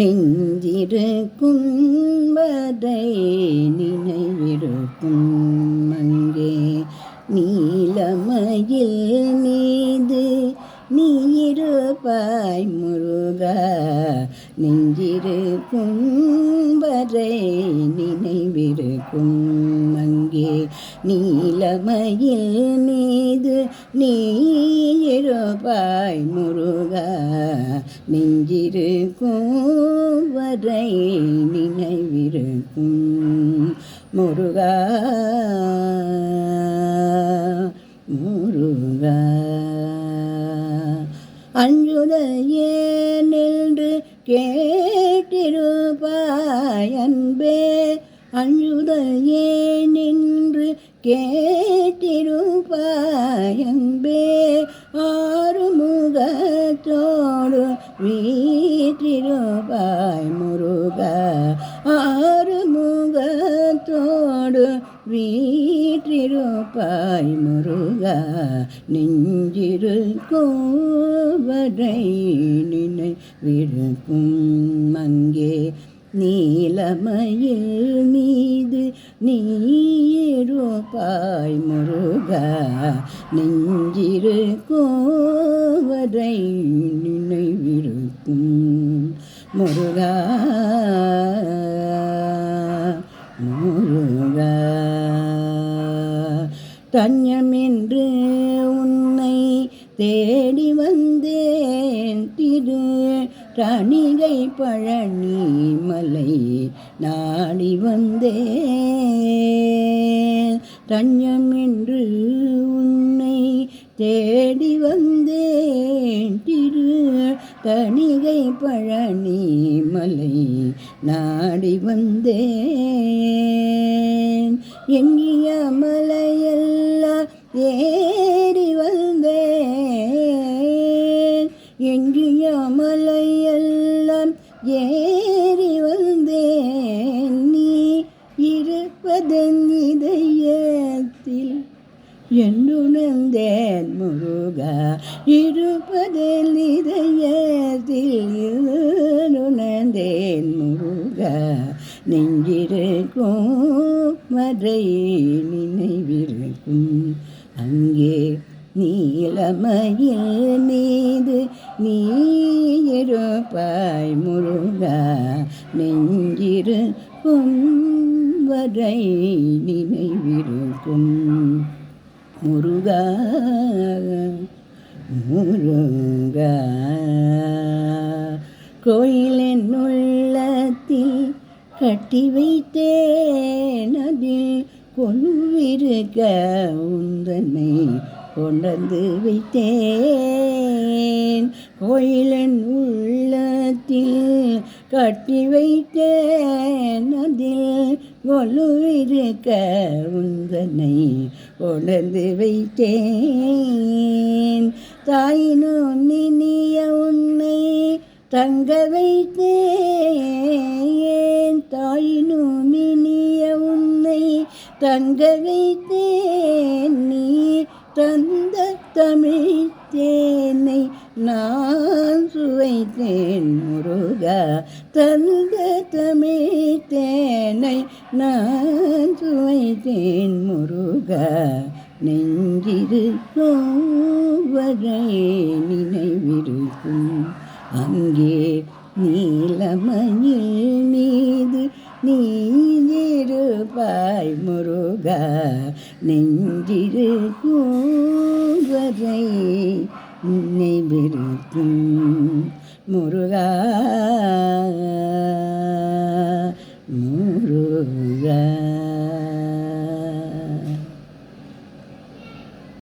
நெஞ்சிருக்கும் வரை நினைவிருக்கும் அங்கே நீலமயில் மீது நீ இருப்பாய் முருகா. நெஞ்சிருக்கும் வரை நினைவிருக்கும் அங்கே நீலமயில் மீது நீ இருப்பாய் முருகா. நெஞ்சிருக்கும் வரை நினைவிருக்கும் முருகா முருகா. அஞ்சுதல் ஏன் என்று கேட்டிருப்பாய் அன்பே. அஞ்சுதல் ஏன் என்று கேட்டிருப்பாய் அன்பே. ஆறுமுகத்தோடு வீற்றிருப்பாய் முருகா. ஆறுமுகத்தோடு வீற்றிருப்பாய் முருகா. நெஞ்சிருக்கும் வரை நினைவிருக்கும் அங்கே நீலமயில் மீது நீ இருப்பாய் முருகா. நெஞ்சிருக்கும் வரை நினைவிருக்கும் முருகா முருகா. தஞ்சமென்று உன்னை தேடி வந்தேன் திரு தணிகை பழனி மலை நாடி வந்தேன். தஞ்சமென்று உன்னை தேடி வந்தேன் திரு தணிகை பழனி மலை நாடி வந்தேன். எங்கிய மலையெல்லாம் ஏறி வந்தேன். எங்கிய மலையெல்லாம் ஏறி வந்தேன். நீ இருப்பதன் இதயத்தில் என்றுணர்ந்தேன் முருகா. இருப்பதில் இதயத்தில் உணர்ந்தேன் முருகா. நெஞ்சிருக்கும் வரை நினைவிருக்கும் அங்கே நீலமயில் மீது நீ இருப்பாய் முருகா. நெஞ்சிருக்கும் வரை நினைவிருக்கும் முருகா முருகா. கோயிலின் உள்ளத்தில் கட்டி வைத்தேன் அதில் கொலுவிருக்க உந்தனை கொண்டு வைத்தேன். கோயிலின் உள்ளத்தில் கட்டி வைத்தேன் அதில் கொலுவிருக்க உந்தனை கொண்டு வைத்தேன். தாயினும் நினிய உன்னை தங்க வைத்தேன். தாயினும் இனிய உன்னை தங்க வைத்தேன். நீ தந்த தமிழ் தேனை நான் சுவைத்தேன் முருகா. தந்த தமிழ் தேனை நான் சுவைத்தேன் முருகா. நெஞ்சிருக்கும் வரை நினைவிருக்கும் அங்கே நீலமயில் மீது நீ இருப்பாய் முருகா. நெஞ்சிருக்கும் வரை நினைவிருக்கும் முருகா முருகா.